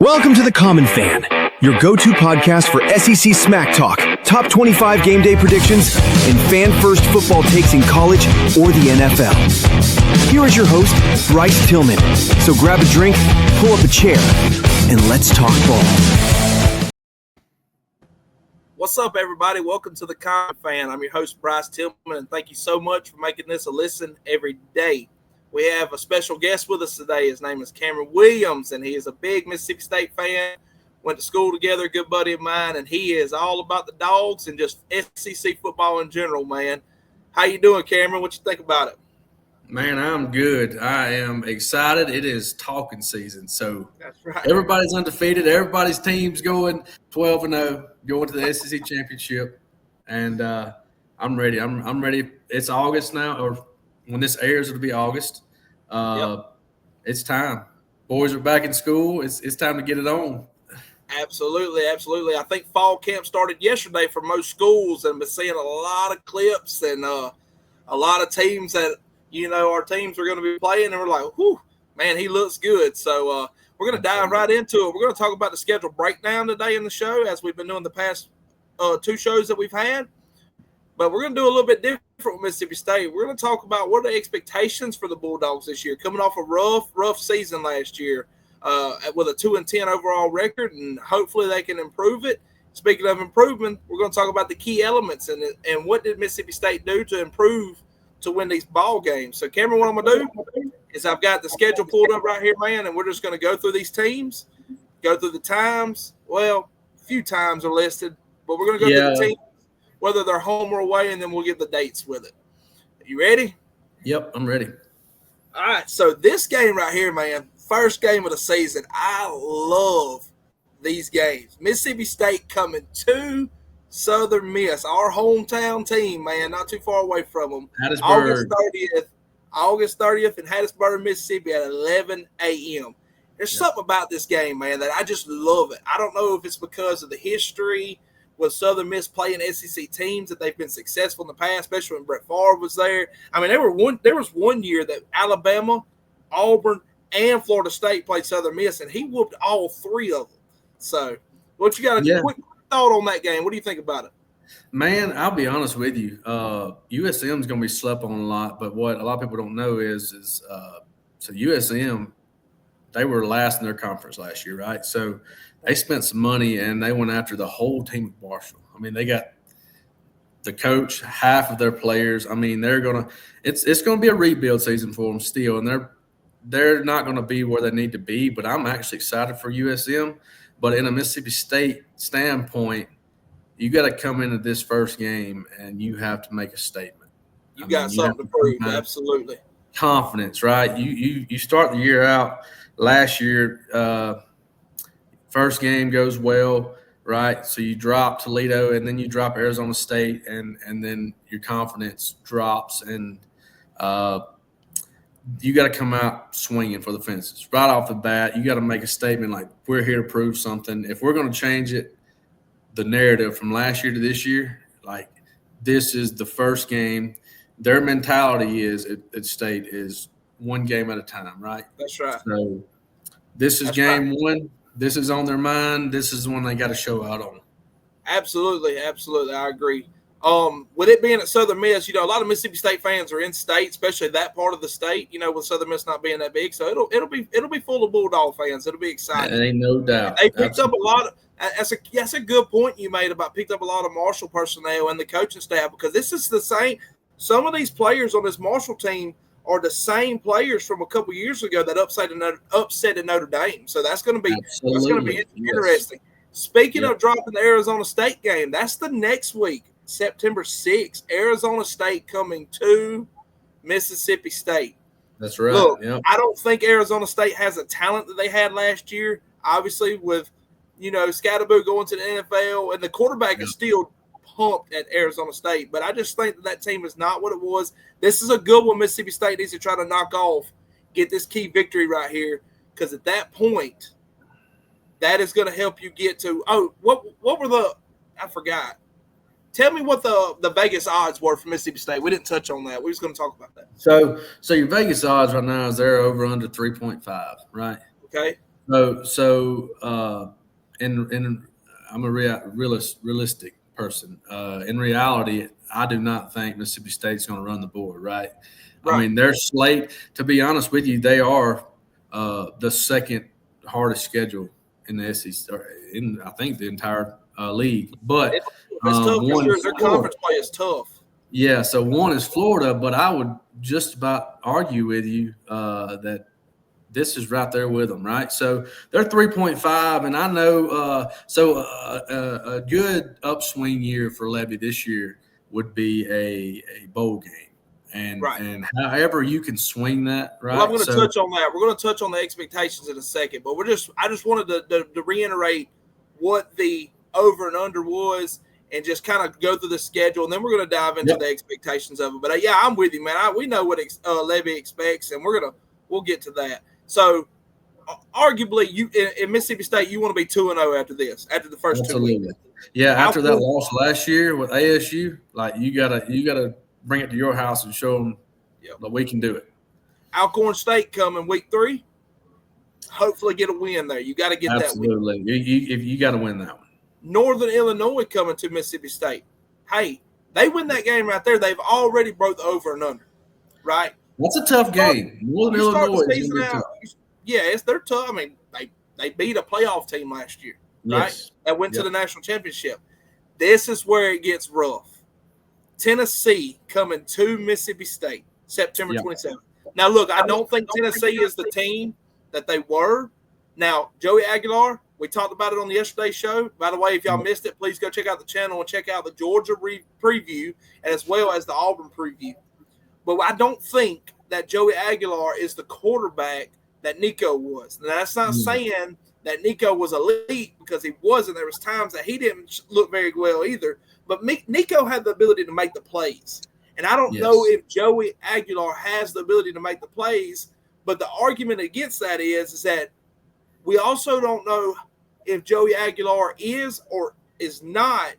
Welcome to The Common Fan, your go-to podcast for SEC smack talk, top 25 game day predictions, and fan-first football takes in college or the NFL. Here is your host, Bryce Tillman. So grab a drink, pull up a chair, and let's talk ball. What's up, everybody? Welcome to The Common Fan. I'm your host, Bryce Tillman, and thank you so much for making this a listen every day. We have a special guest with us today. His name is Cameron Williams, and he is a big Mississippi State fan. Went to school together, a good buddy of mine, and he is all about the Dogs and just SEC football in general, man. How you doing, Cameron? What you think about it? Man, I'm good. I am excited. It is talking season, so that's right. Everybody's undefeated. Everybody's team's going 12-0, going to the SEC championship, and I'm ready. I'm ready. It's August now, or when this airs, it'll be August. It's time. Boys are back in school. It's time to get it on. Absolutely. I think fall camp started yesterday for most schools, and been seeing a lot of clips and a lot of teams that, our teams are going to be playing, and we're like, whew, man, he looks good. So we're going to dive right into it. We're going to talk about the schedule breakdown today in the show, as we've been doing the past two shows that we've had. But we're going to do a little bit different with Mississippi State. We're going to talk about what are the expectations for the Bulldogs this year, coming off a rough season last year with a 2-10 overall record, and hopefully they can improve it. Speaking of improvement, we're going to talk about the key elements and what did Mississippi State do to improve to win these ball games. So, Cameron, what I'm going to do is I've got the schedule pulled up right here, man, and we're just going to go through these teams, go through the times. Well, a few times are listed, but we're going to go through the teams, whether they're home or away, and then we'll give the dates with it. You ready? Yep, I'm ready. All right, so this game right here, man, first game of the season. I love these games. Mississippi State coming to Southern Miss, our hometown team, man, not too far away from them. August 30th in Hattiesburg, Mississippi at 11 a.m. There's something about this game, man, that I just love it. I don't know if it's because of the history with Southern Miss playing SEC teams that they've been successful in the past, especially when Brett Favre was there. I mean, there was one year that Alabama, Auburn, and Florida State played Southern Miss, and he whooped all three of them. So, what you got a quick thought on that game? What do you think about it? Man, I'll be honest with you. USM is going to be slept on a lot, but what a lot of people don't know is so USM, they were last in their conference last year, right? So they spent some money and they went after the whole team of Marshall. I mean, they got the coach, half of their players. I mean, it's going to be a rebuild season for them still, and they're not going to be where they need to be. But I'm actually excited for USM. But in a Mississippi State standpoint, you got to come into this first game and you have to make a statement. You got something to prove, absolutely. Confidence, right? You start the year out last year. First game goes well, right? So you drop Toledo, and then you drop Arizona State, and then your confidence drops, and you got to come out swinging for the fences right off the bat. You got to make a statement like, we're here to prove something. If we're going to change it, the narrative from last year to this year, like, this is the first game. Their mentality is at State is one game at a time, right? That's right. So this is game one. This is on their mind. This is the one they got to show out on. Absolutely. I agree. With it being at Southern Miss, a lot of Mississippi State fans are in state, especially that part of the state, with Southern Miss not being that big. So it'll be full of Bulldog fans. It'll be exciting. There ain't no doubt. They picked up a lot of that's a good point you made about picked up a lot of Marshall personnel and the coaching staff, because this is the same. Some of these players on this Marshall team are the same players from a couple years ago that upset in Notre Dame. So that's going to be interesting. Speaking of dropping the Arizona State game, that's the next week, September 6th. Arizona State coming to Mississippi State. That's right. Look, I don't think Arizona State has the talent that they had last year. Obviously, with Scatterboo going to the NFL, and the quarterback is still pumped at Arizona State, but I just think that team is not what it was. This is a good one Mississippi State needs to try to knock off, get this key victory right here, because at that point, that is going to help you get to what were I forgot. Tell me what the Vegas odds were for Mississippi State. We didn't touch on that. We was going to talk about that. So your Vegas odds right now is they're over under 3.5, right? Okay. In I'm a realistic person. In reality, I do not think Mississippi State's going to run the board, right? I mean, their slate, to be honest with you, they are the second hardest schedule in the SEC, or in I think the entire league. But it's tough because their conference play is tough. Yeah, so one is Florida, but I would just about argue with you that this is right there with them, right? So they're 3.5, and I know a good upswing year for Lebby this year would be a bowl game. And however you can swing that, right? Well, I'm going to touch on that. We're going to touch on the expectations in a second, but I just wanted to reiterate what the over and under was and just kind of go through the schedule, and then we're going to dive into the expectations of it. But yeah, I'm with you, man. We know what Lebby expects, and we'll get to that. So, arguably, you in Mississippi State, you want to be 2-0 after the first 2 weeks. Yeah, after that loss last year with ASU, like you gotta bring it to your house and show them that we can do it. Alcorn State coming week 3. Hopefully, get a win there. You got to get that win. Absolutely, you got to win that one. Northern Illinois coming to Mississippi State. Hey, they win that game right there. They've already broke the over and under, right? That's a tough game. Northern Illinois is tough. Yeah, they're tough. I mean, they beat a playoff team last year, right? That went to the national championship. This is where it gets rough. Tennessee coming to Mississippi State, September 27th. Now, look, I don't think Tennessee is the team that they were. Now, Joey Aguilar, we talked about it on yesterday's show. By the way, if y'all missed it, please go check out the channel and check out the Georgia preview as well as the Auburn preview. But I don't think that Joey Aguilar is the quarterback that Nico was. Now, that's not saying that Nico was elite, because he wasn't. There was times that he didn't look very well either. But Nico had the ability to make the plays. And I don't know if Joey Aguilar has the ability to make the plays. But the argument against that is that we also don't know if Joey Aguilar is or is not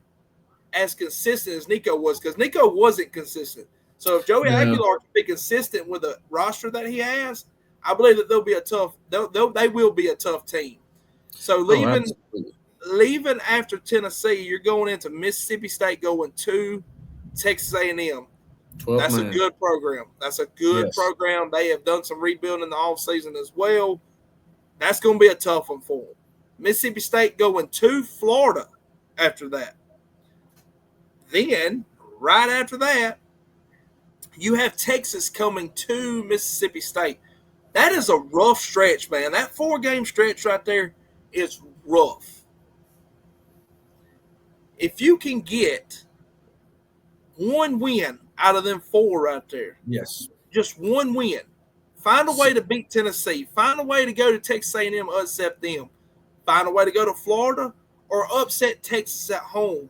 as consistent as Nico was, because Nico wasn't consistent. So if Joey Aguilar can be consistent with the roster that he has, I believe that they will be a tough team. So leaving after Tennessee, you're going into Mississippi State, going to Texas A&M. That's a good program. That's a good program. They have done some rebuilding in the offseason as well. That's going to be a tough one for them. Mississippi State going to Florida after that. Then, right after that, you have Texas coming to Mississippi State. That is a rough stretch, man. That 4-game stretch right there is rough. If you can get one win out of them 4 right there, just one win, find a way to beat Tennessee, find a way to go to Texas A&M, upset them, find a way to go to Florida or upset Texas at home.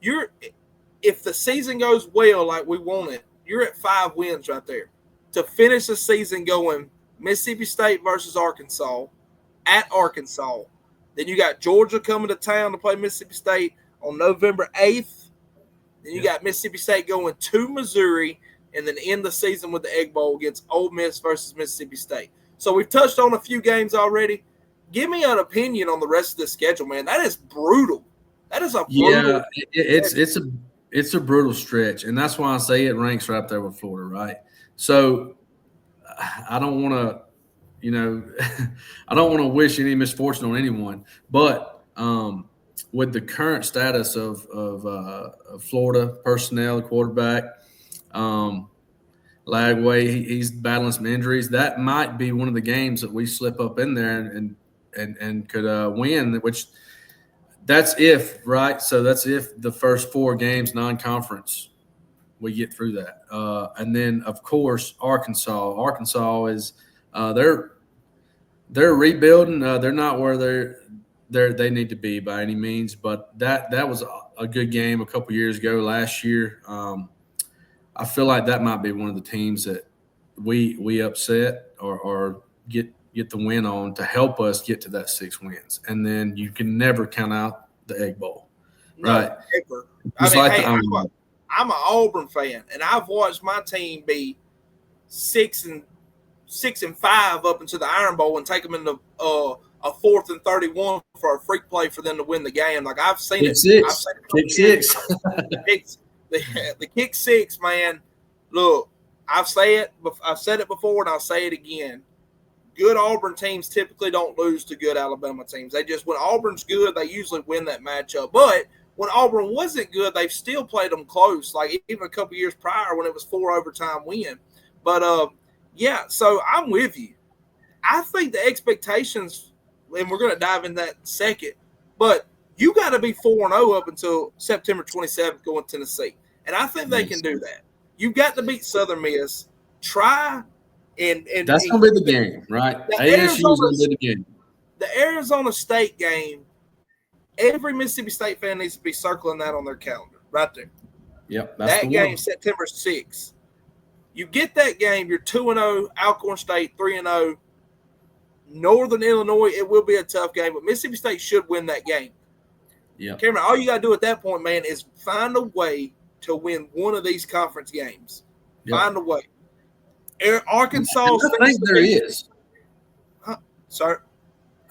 If the season goes well like we want it, you're at 5 wins right there. To finish the season going Mississippi State versus Arkansas at Arkansas. Then you got Georgia coming to town to play Mississippi State on November 8th. Then you got Mississippi State going to Missouri, and then end the season with the Egg Bowl against Ole Miss versus Mississippi State. So we've touched on a few games already. Give me an opinion on the rest of the schedule, man. That is brutal. That is a brutal. Yeah, it's a brutal stretch, and that's why I say it ranks right there with Florida, right? So I don't want to, I don't want to wish any misfortune on anyone, but with the current status of Florida personnel, quarterback, Lagway, he's battling some injuries. That might be one of the games that we slip up in there and could win, which that's if, right? So that's if the first 4 games non-conference we get through that. And then, of course, Arkansas. Arkansas is they're rebuilding. They're not where they need to be by any means, but that was a good game a couple years ago. Last year, I feel like that might be one of the teams that we upset or get the win on to help us get to that 6 wins. And then you can never count out the Egg Bowl, right? Never. I'm an Auburn fan, and I've watched my team be 6-5 up into the Iron Bowl and take them into a a 4th and 31 for a freak play for them to win the game. Like I've seen it. Kick six. The kick six, man. Look, I've said it before and I'll say it again. Good Auburn teams typically don't lose to good Alabama teams. When Auburn's good, they usually win that matchup. But when Auburn wasn't good, they've still played them close. Like even a couple years prior when it was 4 overtime win. But yeah, so I'm with you. I think the expectations, and we're going to dive in that second, but you got to be 4-0 up until September 27th going to Tennessee. And I think they can do that. You've got to beat Southern Miss. Try and that's going to be the game, right? ASU is going to be the game. The Arizona State game, every Mississippi State fan needs to be circling that on their calendar right there. Yep. That game, September 6th. You get that game, you're 2-0, Alcorn State 3-0. Northern Illinois, it will be a tough game, but Mississippi State should win that game. Yeah. Cameron, all you got to do at that point, man, is find a way to win one of these conference games. Yep. Find a way. Arkansas. I think there is. Huh? Sorry?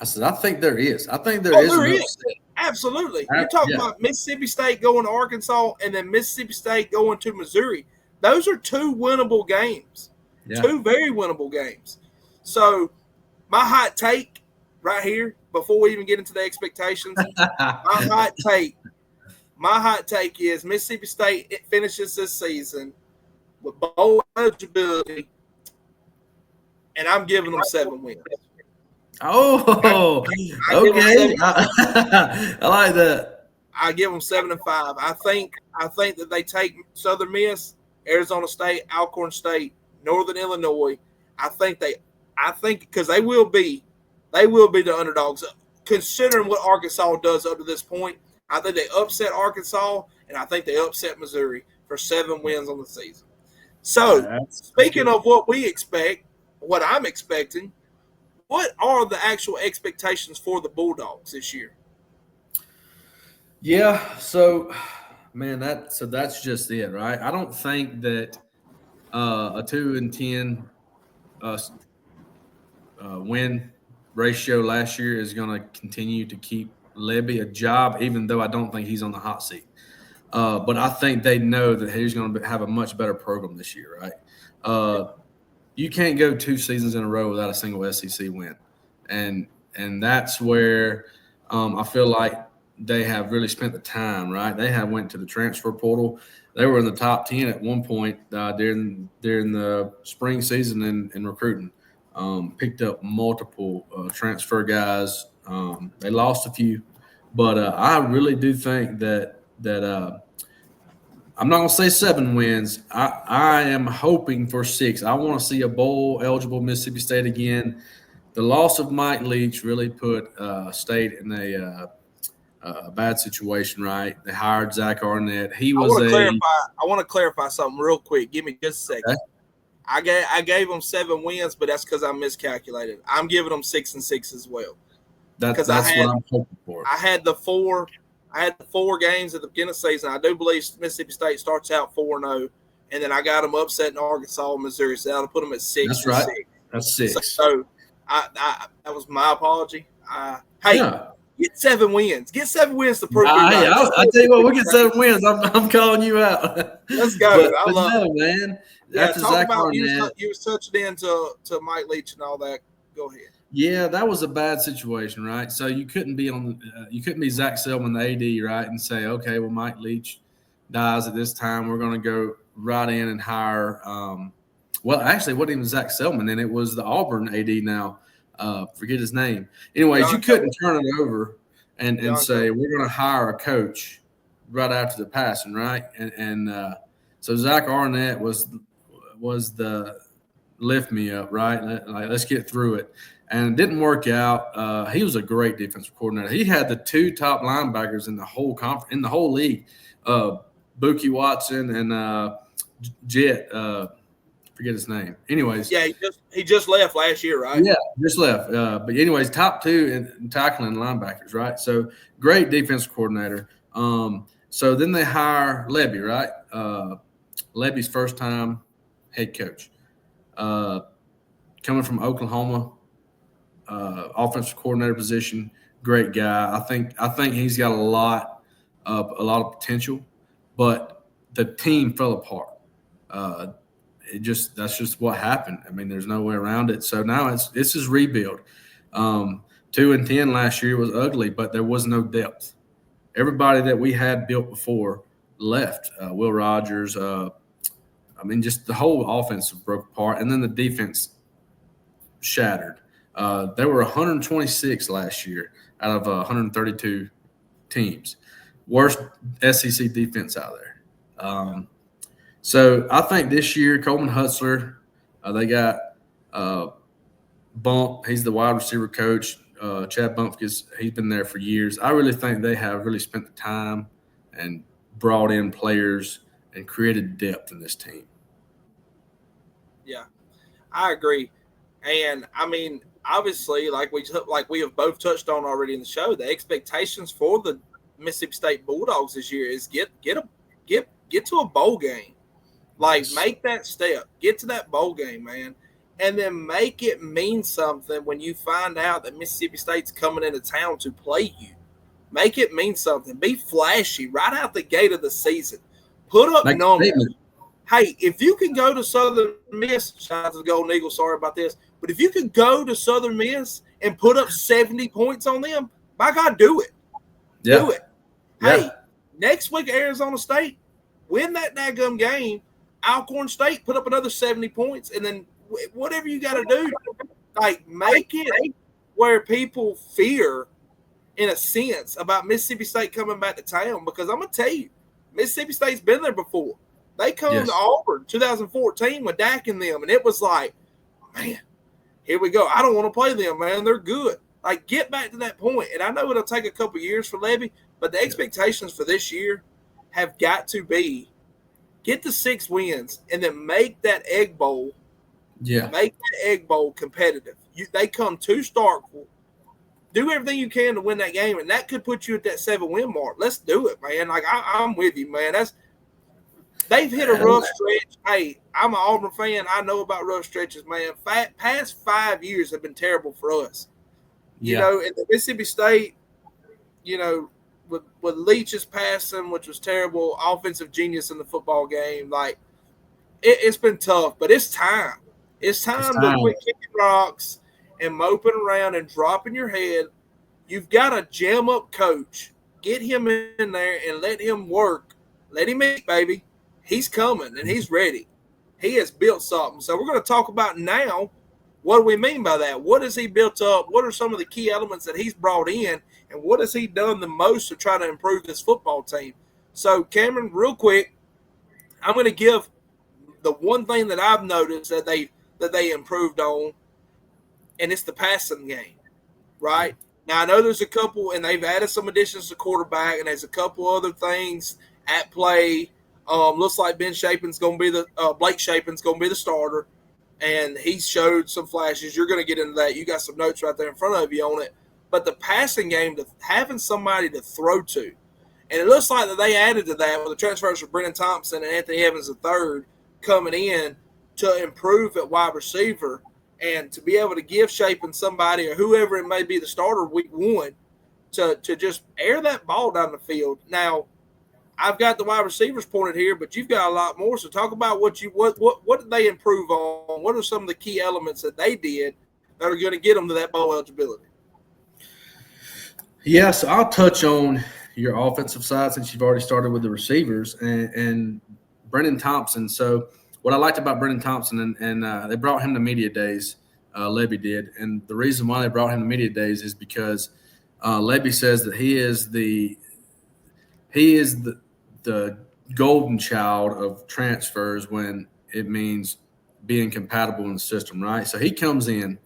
I said, I think there is. I think there is. There is. Absolutely. You're talking about Mississippi State going to Arkansas and then Mississippi State going to Missouri. Those are 2 winnable games. Yeah. 2 very winnable games. So, my hot take right here, before we even get into the expectations, my hot take is Mississippi State finishes this season with bowl eligibility, and I'm giving them 7 wins. Oh, okay. I like that. I give them 7-5. I think that they take Southern Miss, Arizona State, Alcorn State, Northern Illinois. I think because they will be the underdogs. Considering what Arkansas does up to this point, I think they upset Arkansas, and I think they upset Missouri for 7 wins on the season. So, speaking of what we expect, what I'm expecting, what are the actual expectations for the Bulldogs this year? Yeah, so, man, that's just it, right? I don't think that a 2-10 win ratio last year is going to continue to keep Lebby a job, even though I don't think he's on the hot seat. But I think they know that he's going to have a much better program this year, right? You can't go 2 seasons in a row without a single SEC win. And that's where I feel like they have really spent the time, right? They have went to the transfer portal. They were in the top 10 at one point during the spring season in recruiting. Picked up multiple transfer guys. They lost a few, but I really do think that I'm not going to say 7 wins. I am hoping for 6. I want to see a bowl-eligible Mississippi State again. The loss of Mike Leach really put State in a bad situation, right? They hired Zach Arnett. I want to clarify something real quick. Give me just a second. Okay. I gave them 7 wins, but that's because I miscalculated. I'm giving them 6-6 as well. That's what I'm hoping for. I had the 4 games at the beginning of the season. I do believe Mississippi State starts out 4-0, and then I got them upset in Arkansas and Missouri, so that'll put them at 6. That's right. 6. That's 6. So that was my apology. Get 7 wins. Get 7 wins to prove it. I'll tell you what, we'll get 7 wins. I'm calling you out. Let's go. I love it. Man. Yeah, talk about you was touching into Mike Leach and all that. Go ahead. Yeah, that was a bad situation, right? So you couldn't be Zach Selman, the AD, right, and say, okay, well, Mike Leach dies at this time. We're going to go right in and hire well, actually, it wasn't even Zach Selman, and it was the Auburn AD now. Forget his name. Anyways, you couldn't turn it over and say, we're going to hire a coach right after the passing, right? And so Zach Arnett was the lift me up, right? Like, let's get through it. And it didn't work out. He was a great defensive coordinator. He had the 2 top linebackers in the whole in the whole league, Buki Watson and Jet. Forget his name. Anyways, yeah, he just left last year, right? Yeah, just left. But anyways, top 2 in tackling linebackers, right? So great defensive coordinator. So then they hire Lebby, right? Lebby's first time head coach, coming from Oklahoma. offensive coordinator position. Great guy. I think he's got a lot of potential, but the team fell apart. That's just what happened. I mean, there's no way around it. So now it's his rebuild. 2-10 last year was ugly, but there was no depth. Everybody that we had built before left. Will Rogers. Just the whole offense broke apart, and then the defense shattered. There were 126 last year out of 132 teams. Worst SEC defense out there. So I think this year, Coleman Hutzler, they got Bump. He's the wide receiver coach. Chad Bumpkins, he's been there for years. I really think they have really spent the time and brought in players and created depth in this team. Yeah, I agree. And, I mean, obviously, like we have both touched on already in the show, the expectations for the Mississippi State Bulldogs this year is get to a bowl game. Like, make that step. Get to that bowl game, man. And then make it mean something when you find out that Mississippi State's coming into town to play you. Make it mean something. Be flashy right out the gate of the season. Put up numbers. Hey, if you can go to Southern Miss, shout out to the Golden Eagles, sorry about this, but if you can go to Southern Miss and put up 70 points on them, by God, do it. Yeah. Do it. Yeah. Hey, next week, Arizona State, win that daggum game. Alcorn State, put up another 70 points, and then whatever you got to do, like make it where people fear, in a sense, about Mississippi State coming back to town. Because I'm going to tell you, Mississippi State's been there before. They come to Auburn 2014 with Dak and them, and it was like, man, here we go. I don't want to play them, man. They're good. Like, get back to that point. And I know it'll take a couple years for Lebby, but the expectations for this year have got to be get the 6 wins and then make that Egg Bowl. Yeah. Make that Egg Bowl competitive. They come to Starkville. Do everything you can to win that game, and that could put you at that 7-win mark. Let's do it, man. Like, I'm with you, man. They've hit a rough stretch. Hey, I'm an Auburn fan. I know about rough stretches, man. Past 5 years have been terrible for us. You know, in the Mississippi State, you know, with Leach's passing, which was terrible, offensive genius in the football game. Like, it's been tough, but it's time. It's time to quit kicking rocks and moping around and dropping your head. You've got a jam-up coach. Get him in there and let him work. Let him eat, baby. He's coming, and he's ready. He has built something. So we're going to talk about now, what do we mean by that? What has he built up? What are some of the key elements that he's brought in? And what has he done the most to try to improve this football team? So, Cameron, real quick, I'm going to give the one thing that I've noticed that they improved on, and it's the passing game, right? Now, I know there's a couple, and they've added some additions to quarterback, and there's a couple other things at play. Looks like Blake Shapen's going to be the starter, and he showed some flashes. You're going to get into that. You got some notes right there in front of you on it. But the passing game, having somebody to throw to, and it looks like that they added to that with the transfers of Brennan Thompson and Anthony Evans III coming in to improve at wide receiver and to be able to give Shapen somebody or whoever it may be the starter week 1 to just air that ball down the field. Now, I've got the wide receivers pointed here, but you've got a lot more. So talk about what did they improve on? What are some of the key elements that they did that are going to get them to that bowl eligibility? Yeah, so I'll touch on your offensive side since you've already started with the receivers and Brennan Thompson. So what I liked about Brennan Thompson, and they brought him to media days, Lebby did. And the reason why they brought him to media days is because Lebby says that he is the golden child of transfers when it means being compatible in the system, right? So he comes in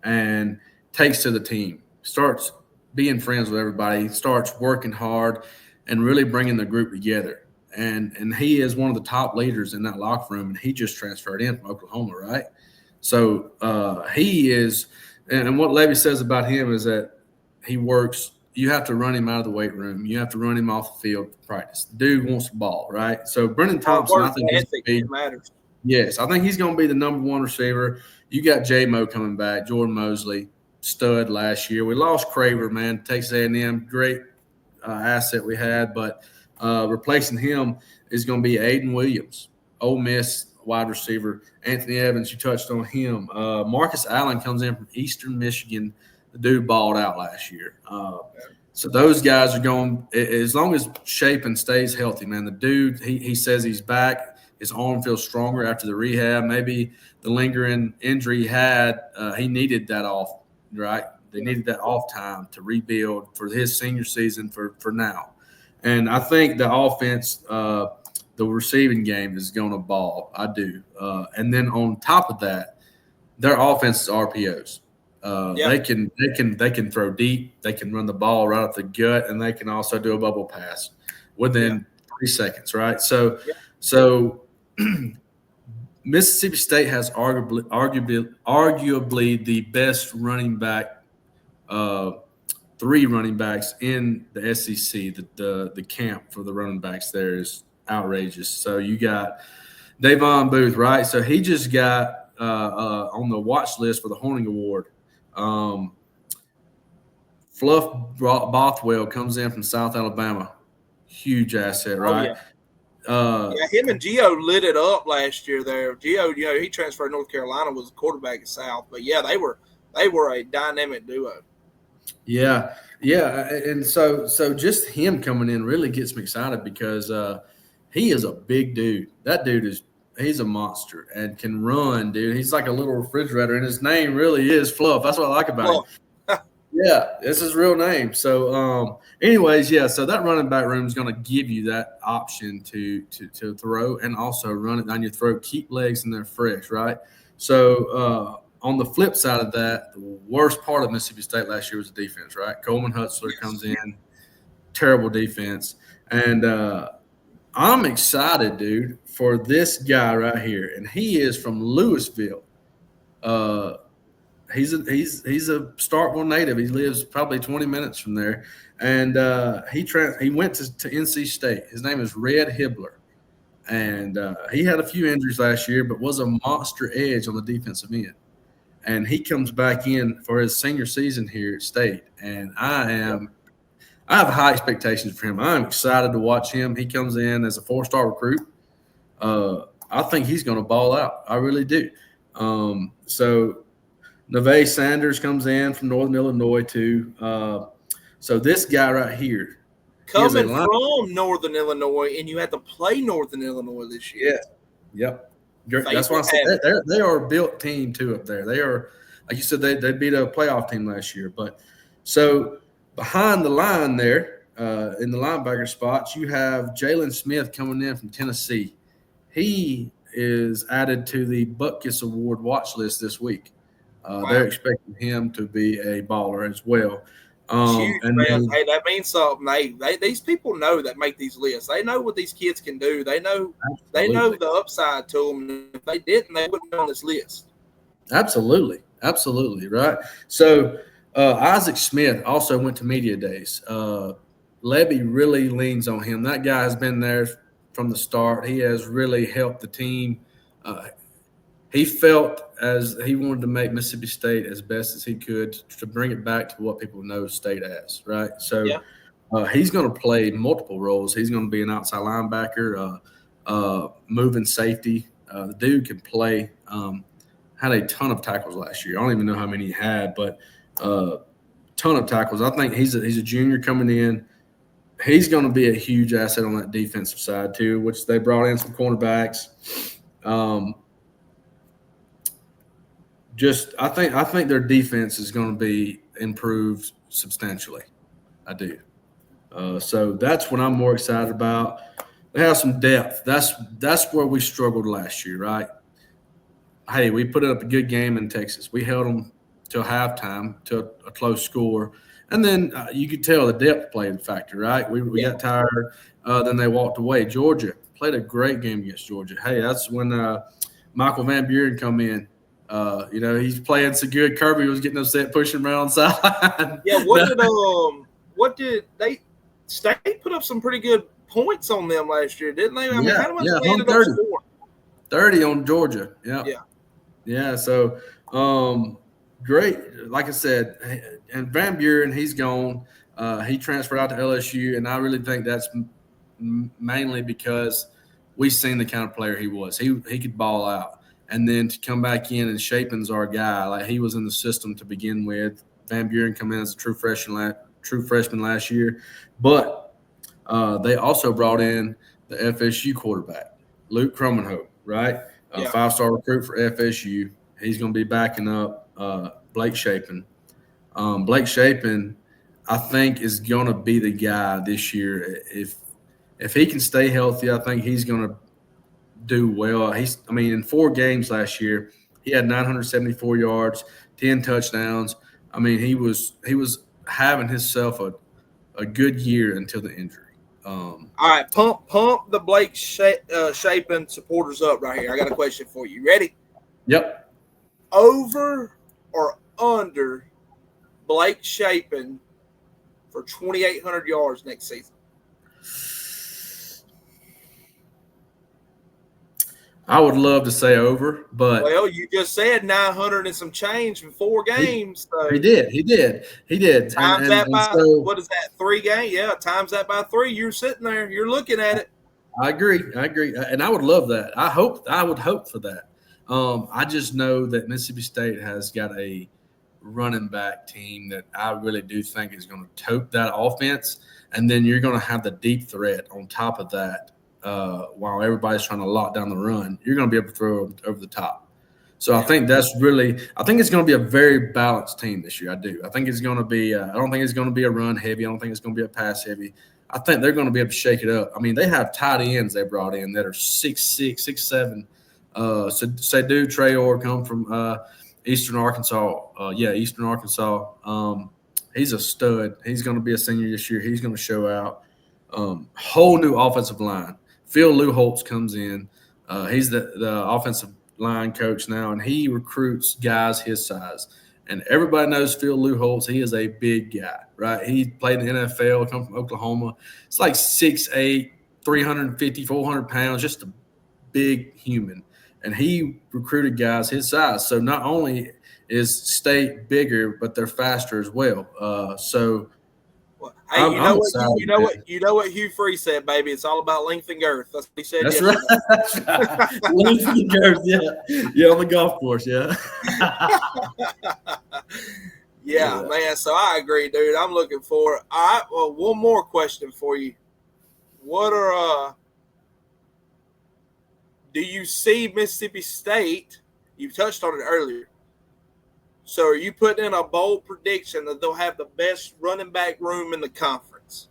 and takes to the team, starts being friends with everybody, starts working hard and really bringing the group together. And he is one of the top leaders in that locker room, and he just transferred in from Oklahoma, right? So he is – and what Lebby says about him is that he works – you have to run him out of the weight room. You have to run him off the field for practice. The dude wants the ball, right? So Brennan Thompson, I think matters. Yes, I think he's going to be the number 1 receiver. You got J-Mo coming back, Jordan Mosley, stud last year. We lost Craver, man, Texas A&M, great asset we had, but replacing him is going to be Aiden Williams, Ole Miss wide receiver. Anthony Evans, you touched on him. Marcus Allen comes in from Eastern Michigan. The dude balled out last year. So those guys are going – as long as Shapen stays healthy, man, the dude, he says he's back. His arm feels stronger after the rehab. Maybe the lingering injury he had, he needed that off, right? They needed that off time to rebuild for his senior season for now. And I think the offense, the receiving game is going to ball. I do. And then on top of that, their offense is RPOs. They can throw deep. They can run the ball right up the gut, and they can also do a bubble pass within 3 seconds, right? So Mississippi State has arguably the best running back, 3 running backs in the SEC. The camp for the running backs there is outrageous. So you got Davon Booth, right? So he just got on the watch list for the Horning Award. Fluff Bothwell comes in from South Alabama. Huge asset, right? Him and Gio lit it up last year there. Gio, he transferred to North Carolina, was a quarterback at South. But, they were a dynamic duo. Yeah. And so just him coming in really gets me excited because he is a big dude. That dude he's a monster and can run, dude. He's like a little refrigerator, and his name really is Fluff. That's what I like about him. Yeah, that's his real name. So, so that running back room is going to give you that option to throw and also run it down your throat, keep legs in there fresh, right? So, on the flip side of that, the worst part of Mississippi State last year was the defense, right? Coleman Hutzler comes in, terrible defense. And I'm excited, dude, for this guy right here. And he is from Louisville. He's a Starkville native. He lives probably 20 minutes from there. And he went to NC State. His name is Red Hibbler. And he had a few injuries last year, but was a monster edge on the defensive end. And he comes back in for his senior season here at State. And I have high expectations for him. I'm excited to watch him. He comes in as a 4-star recruit. I think he's going to ball out. I really do. So Neve Sanders comes in from Northern Illinois too. So this guy right here. Coming from Northern Illinois, and you had to play Northern Illinois this year. Yeah. Yep. That's why I said they are a built team too up there. They are, like you said, they beat a playoff team last year. But so behind the line there, in the linebacker spots, you have Jalen Smith coming in from Tennessee. He is added to the Butkus Award watch list this week. They're expecting him to be a baller as well. Huge, man. Hey, that means something. These people know that make these lists. They know what these kids can do. They know the upside to them. If they didn't, they wouldn't be on this list. Absolutely, right? So Isaac Smith also went to media days. Lebby really leans on him. That guy has been there from the start. He has really helped the team. He felt as he wanted to make Mississippi State as best as he could to bring it back to what people know State as, right? So he's going to play multiple roles. He's going to be an outside linebacker, moving safety. The dude can play. Had a ton of tackles last year. I don't even know how many he had, but ton of tackles. I think he's a junior coming in. He's going to be a huge asset on that defensive side too, which they brought in some cornerbacks. I think their defense is going to be improved substantially. I do. So that's what I'm more excited about. They have some depth. That's where we struggled last year, right? Hey, we put up a good game in Texas. We held them till halftime, to a close score. And then you could tell the depth played a factor, right? We got tired. Then they walked away. Georgia played a great game against Georgia. Hey, that's when Michael Van Buren come in. He's playing so good. Kirby was getting upset, pushing around sideline. Yeah, what did they – State put up some pretty good points on them last year, didn't they? I mean, how much they ended up scoring? 30 on Georgia. Yeah. Yeah, so great. Like I said, and Van Buren, he's gone. He transferred out to LSU, and I really think that's mainly because we've seen the kind of player he was. He could ball out. And then to come back in, and Shapen's our guy. Like, he was in the system to begin with. Van Buren come in as a true freshman last year. But they also brought in the FSU quarterback, Luke Cromenhope, right? A 5-star recruit for FSU. He's going to be backing up Blake Shapen. Blake Shapen, I think, is going to be the guy this year. If he can stay healthy, I think he's going to do well. In 4 games last year, he had 974 yards, 10 touchdowns. I mean, he was having himself a good year until the injury. All right, pump the Blake Shapen supporters up right here. I got a question for you. Ready? Yep. Over or under Blake Shapen for 2,800 yards next season? I would love to say over, but well, you just said 900 and some change in 4 games. So he did. Times that by what is that? 3 games? Yeah, times that by 3. You're sitting there. You're looking at it. I agree, and I would love that. I would hope for that. I just know that Mississippi State has got a running back team that I really do think is going to tote that offense, and then you're going to have the deep threat on top of that. While everybody's trying to lock down the run, you're going to be able to throw over the top. So I think it's going to be a very balanced team this year. I do. I think it's going to be I don't think it's going to be a run heavy. I don't think it's going to be a pass heavy. I think they're going to be able to shake it up. I mean, they have tight ends they brought in that are 6'6", 6'7". Sadu Traore come from Eastern Arkansas. Eastern Arkansas. He's a stud. He's going to be a senior this year. He's going to show out. Whole new offensive line. Phil Luholtz comes in. He's the offensive line coach now, and he recruits guys his size. And everybody knows Phil Luholtz. He is a big guy, right? He played in the NFL, come from Oklahoma. It's like 6'8", 350, 400 pounds, just a big human. And he recruited guys his size. So not only is State bigger, but they're faster as well. Hey, you know what Hugh Freeze said, baby. It's all about length and girth. That's what he said. That's right. Length and girth, yeah, on the golf course, yeah. Yeah, man. So I agree, dude. I'm looking for it. All right. Well, one more question for you. Do you see Mississippi State? You touched on it earlier. So are you putting in a bold prediction that they'll have the best running back room in the conference?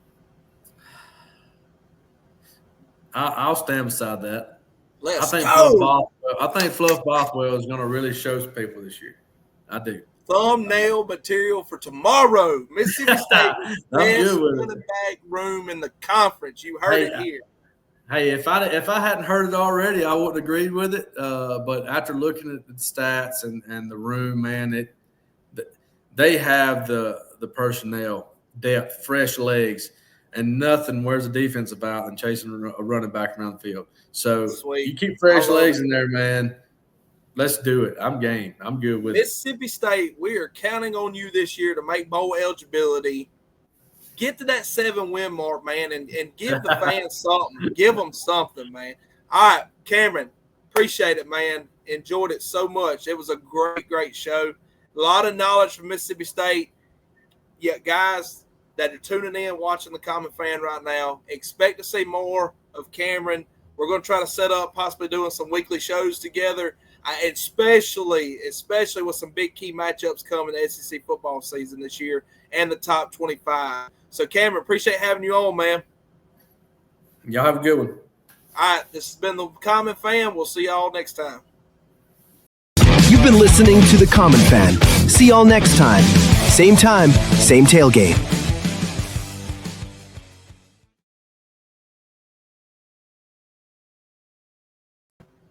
I'll stand beside that. I think Fluff Bothwell is going to really show some people this year. I do. Thumbnail material for tomorrow. Mississippi State best running back room in the conference. You heard it here. Hey, if I hadn't heard it already, I wouldn't agree with it. But after looking at the stats and the room, man, they have the personnel, depth, fresh legs, and nothing wears a defensive out than chasing a running back around the field. So you keep fresh legs in there, man. Let's do it. I'm game. I'm good with Mississippi State, we are counting on you this year to make bowl eligibility. Get to that 7-win mark, man, and give the fans something. Give them something, man. All right, Cameron, appreciate it, man. Enjoyed it so much. It was a great, great show. A lot of knowledge from Mississippi State. Yeah, guys that are tuning in, watching the Common Fan right now, expect to see more of Cameron. We're going to try to set up possibly doing some weekly shows together, especially with some big key matchups coming the SEC football season this year and the top 25. So, Cameron, appreciate having you on, man. Y'all have a good one. All right, this has been the Common Fan. We'll see y'all next time. You've been listening to The Common Fan. See y'all next time. Same tailgate.